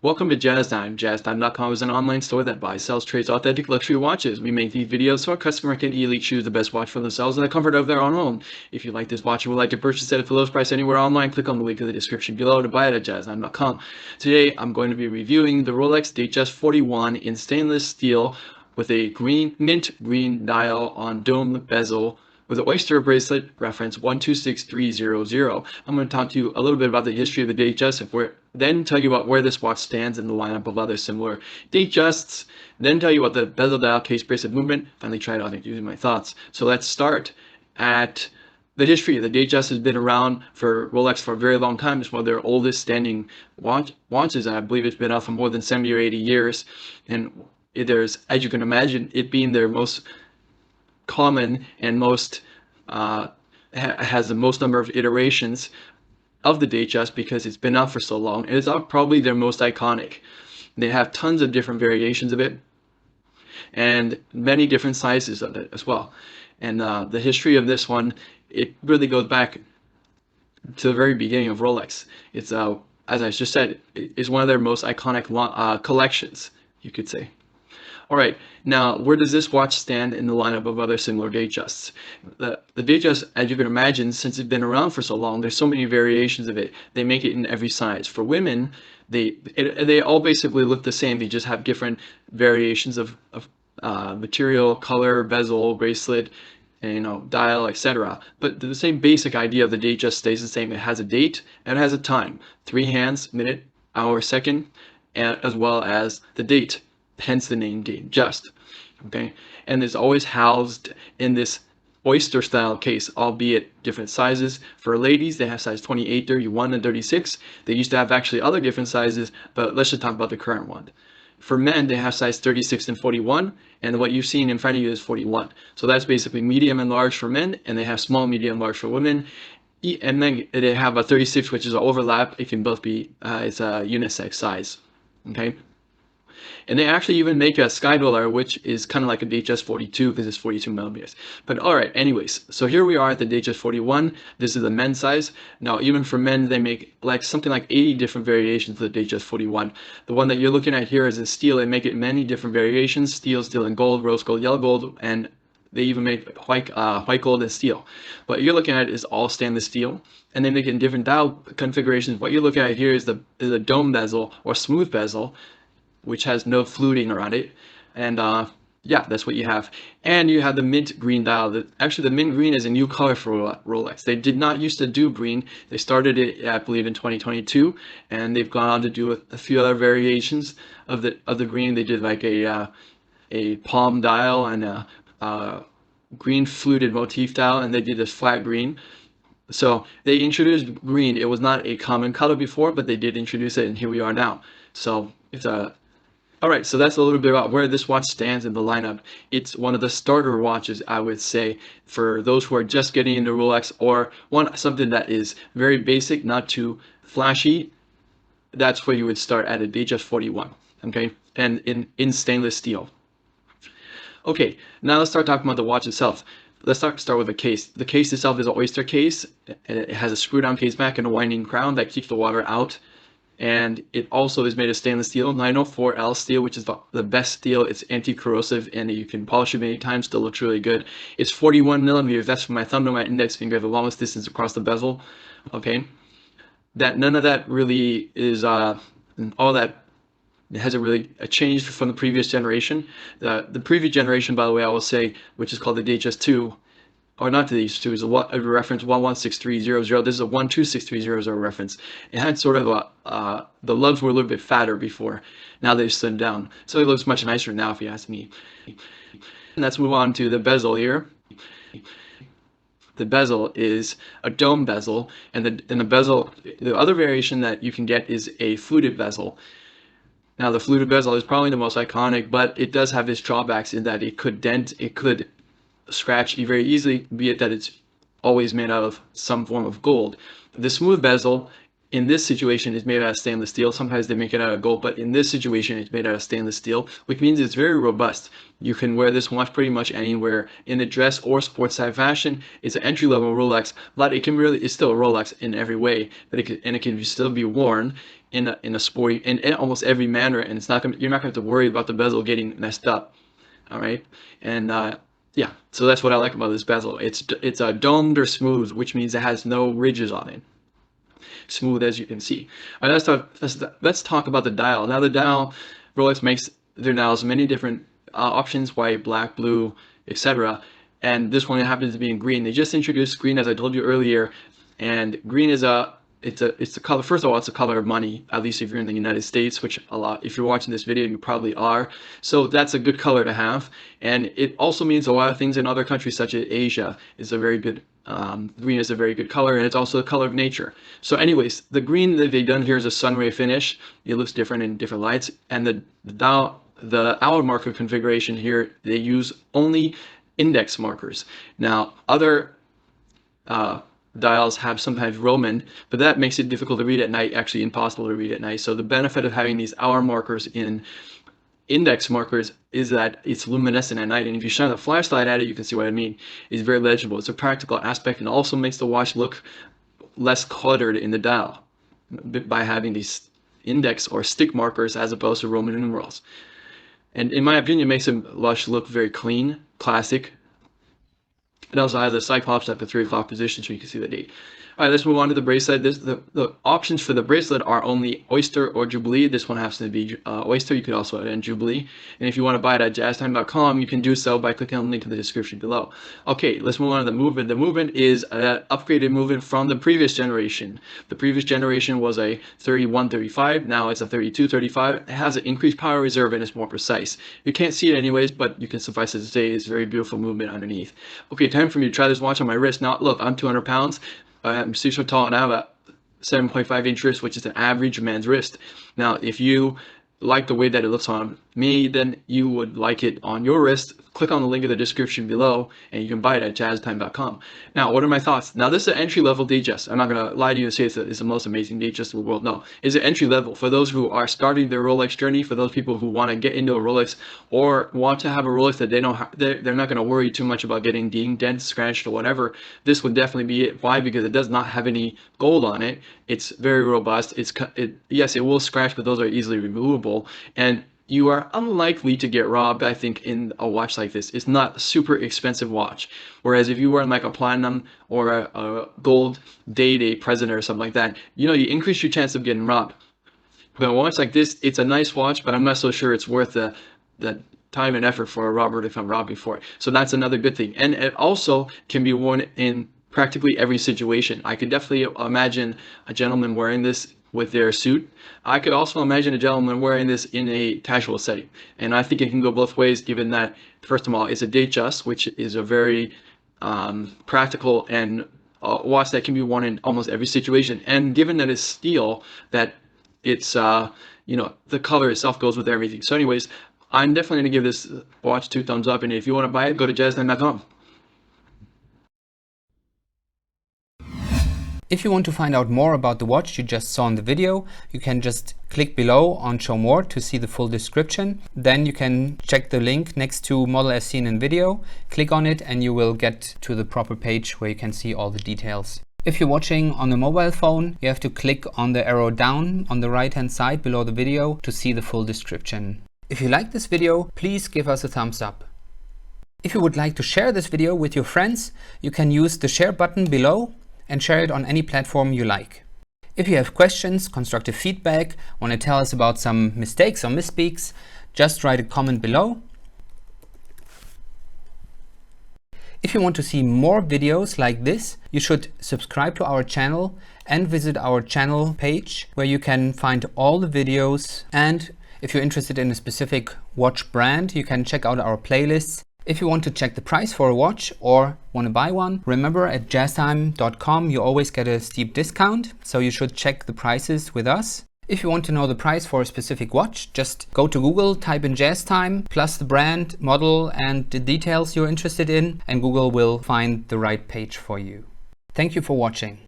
Welcome to JazzTime. JazzTime.com is an online store that buys, sells, trades authentic luxury watches. We make these videos so our customer can easily choose the best watch for themselves in the comfort of their own home. If you like this watch and would like to purchase it at the lowest price anywhere online, click on the link in the description below to buy it at JazzTime.com. Today, I'm going to be reviewing the Rolex Datejust 41 in stainless steel with a mint green dial on dome bezel with the Oyster Bracelet reference 126300. I'm going to talk to you a little bit about the history of the Datejust, then tell you about where this watch stands in the lineup of other similar Datejusts, then tell you about the bezel dial case bracelet movement, finally try it out and using my thoughts. So let's start at the history. The Datejust has been around for Rolex for a very long time. It's one of their oldest standing watches, and I believe it's been out for more than 70 or 80 years. And there's, as you can imagine, it being their most common and most has the most number of iterations of the Datejust because it's been out for so long. It's probably their most iconic. They have tons of different variations of it and many different sizes of it as well. And the history of this one, it really goes back to the very beginning of Rolex. It's as I just said, it's one of their most iconic collections, you could say. All right, now where does this watch stand in the lineup of other similar Datejusts? The Datejust, as you can imagine, since it's been around for so long, there's so many variations of it. They make it in every size. For women, they all basically look the same. They just have different variations of material, color, bezel, bracelet, and, dial, etc. But the same basic idea of the Datejust stays the same. It has a date and it has a time: 3 hands, minute, hour, second, as well as the date. Hence the name Datejust. Okay, and it's always housed in this oyster style case, albeit different sizes. For ladies, they have size 28, 31, and 36. They used to have actually other different sizes, but let's just talk about the current one. For men, they have size 36 and 41, and what you've seen in front of you is 41. So that's basically medium and large for men, and they have small, medium, large for women. And then they have a 36, which is an overlap. It can both be, it's a unisex size. Okay. And they actually even make a sky dweller, which is kind of like a Datejust 42 because it's 42 millimeters. But all right, anyways, so here we are at the Datejust 41. This is the men's size. Now, even for men, they make like something like 80 different variations of the Datejust 41. The one that you're looking at here is in steel. They make it many different variations: steel, steel and gold, rose gold, yellow gold, and they even make white gold and steel. What you're looking at is all stainless steel, and they make it in different dial configurations. What you're looking at here is the dome bezel or smooth bezel, which has no fluting around it. And yeah, that's what you have. And you have the mint green dial. Actually, the mint green is a new color for Rolex. They did not used to do green. They started it, I believe, in 2022, and they've gone on to do a few other variations of the green. They did like a palm dial and a green fluted motif dial, and they did this flat green. So they introduced green. It was not a common color before, but they did introduce it, and here we are now. So it's a all right, so that's a little bit about where this watch stands in the lineup. It's one of the starter watches, I would say, for those who are just getting into Rolex or want something that is very basic, not too flashy. That's where you would start at a Datejust 41, okay, and in stainless steel. Okay, now let's start talking about the watch itself. Let's start with the case. The case itself is an oyster case. It has a screw-down case back and a winding crown that keeps the water out. And it also is made of stainless steel, 904L steel, which is the best steel. It's anti-corrosive, and you can polish it many times, still looks really good. It's 41 millimeters. That's from my thumb to my index finger, the longest distance across the bezel. Okay, none of that really is all that. It hasn't really changed from the previous generation. The previous generation, by the way, I will say, which is called the Datejust 2. Or not to these two, is a reference 116300. This is a 126300 reference. It had sort of the lugs were a little bit fatter before. Now they've slimmed down. So it looks much nicer now, if you ask me. And let's move on to the bezel here. The bezel is a dome bezel, and the bezel, the other variation that you can get is a fluted bezel. Now the fluted bezel is probably the most iconic, but it does have its drawbacks in that it could dent, it could scratch very easily, be it that it's always made out of some form of gold. The smooth bezel in this situation is made out of stainless steel. Sometimes they make it out of gold, but in this situation it's made out of stainless steel, which means it's very robust. You can wear this watch pretty much anywhere in a dress or sports style fashion. It's an entry-level Rolex, but it can really, it's still a Rolex in every way, but it can still be worn in a sporty in almost every manner, and you're not gonna have to worry about the bezel getting messed up. All right, and yeah, so that's what I like about this bezel. It's domed or smooth, which means it has no ridges on it. Smooth, as you can see. All right, let's talk about the dial. Now the dial, Rolex makes their dials many different options: white, black, blue, etc. And this one happens to be in green. They just introduced green, as I told you earlier, and green is it's the color. First of all, it's the color of money. At least if you're in the United States, which if you're watching this video, you probably are. So that's a good color to have, and it also means a lot of things in other countries, such as Asia. Is a very good green is a very good color, and it's also the color of nature. So, anyways, the green that they've done here is a sunray finish. It looks different in different lights, and the hour marker configuration here, they use only index markers. Now, other dials have sometimes Roman, but that makes it difficult to read at night, actually impossible to read at night. So the benefit of having these hour markers in index markers is that it's luminescent at night, and if you shine a flashlight at it, you can see what I mean. It's very legible. It's a practical aspect, and also makes the watch look less cluttered in the dial by having these index or stick markers as opposed to Roman numerals. And in my opinion, it makes the watch look very clean, classic. It also has a Cyclops at the 3 o'clock position, so you can see the date. All right, let's move on to the bracelet. The options for the bracelet are only Oyster or Jubilee. This one happens to be Oyster. You could also add in Jubilee. And if you want to buy it at jazztime.com, you can do so by clicking on the link in the description below. Okay, let's move on to the movement. The movement is an upgraded movement from the previous generation. The previous generation was a 3135. Now it's a 3235. It has an increased power reserve, and it's more precise. You can't see it anyways, but you can suffice it to say it's very beautiful movement underneath. Okay, time for me to try this watch on my wrist. Now, look, I'm 200 pounds. I'm 6 foot tall, and I have a 7.5 inch wrist, which is an average man's wrist. Now, if you like the way that it looks on me, then you would like it on your wrist. Click on the link in the description below, and you can buy it at jazztime.com. Now, what are my thoughts? Now, this is an entry-level Datejust. I'm not going to lie to you and say it's the most amazing Datejust in the world. No, it's an entry-level for those who are starting their Rolex journey, for those people who want to get into a Rolex or want to have a Rolex that they're not going to worry too much about getting dinged, dents, scratched, or whatever. This would definitely be it. Why? Because it does not have any gold on it. It's very robust. Yes, it will scratch, but those are easily removable, and you are unlikely to get robbed, I think, in a watch like this. It's not a super expensive watch. Whereas if you were in like a platinum or a gold day president or something like that, you increase your chance of getting robbed. But a watch like this, it's a nice watch, but I'm not so sure it's worth the time and effort for a robber to come rob you for it. So that's another good thing. And it also can be worn in practically every situation. I could definitely imagine a gentleman wearing this with their suit. I could also imagine a gentleman wearing this in a casual setting. And I think it can go both ways, given that, first of all, it's a Datejust, which is a very practical and watch that can be worn in almost every situation. And given that it's steel, that it's, the color itself goes with everything. So anyways, I'm definitely going to give this watch 2 thumbs up. And if you want to buy it, go to jazztime.com. If you want to find out more about the watch you just saw in the video, you can just click below on Show More to see the full description. Then you can check the link next to Model as seen in video, click on it, and you will get to the proper page where you can see all the details. If you're watching on a mobile phone, you have to click on the arrow down on the right hand side below the video to see the full description. If you like this video, please give us a thumbs up. If you would like to share this video with your friends, you can use the share button below and share it on any platform you like. If you have questions, constructive feedback, want to tell us about some mistakes or misspeaks, just write a comment below. If you want to see more videos like this, you should subscribe to our channel and visit our channel page where you can find all the videos. And if you're interested in a specific watch brand, you can check out our playlists. If you want to check the price for a watch or want to buy one, remember at jazztime.com you always get a steep discount, so you should check the prices with us. If you want to know the price for a specific watch, just go to Google, type in JazzTime, plus the brand, model, and the details you're interested in, and Google will find the right page for you. Thank you for watching.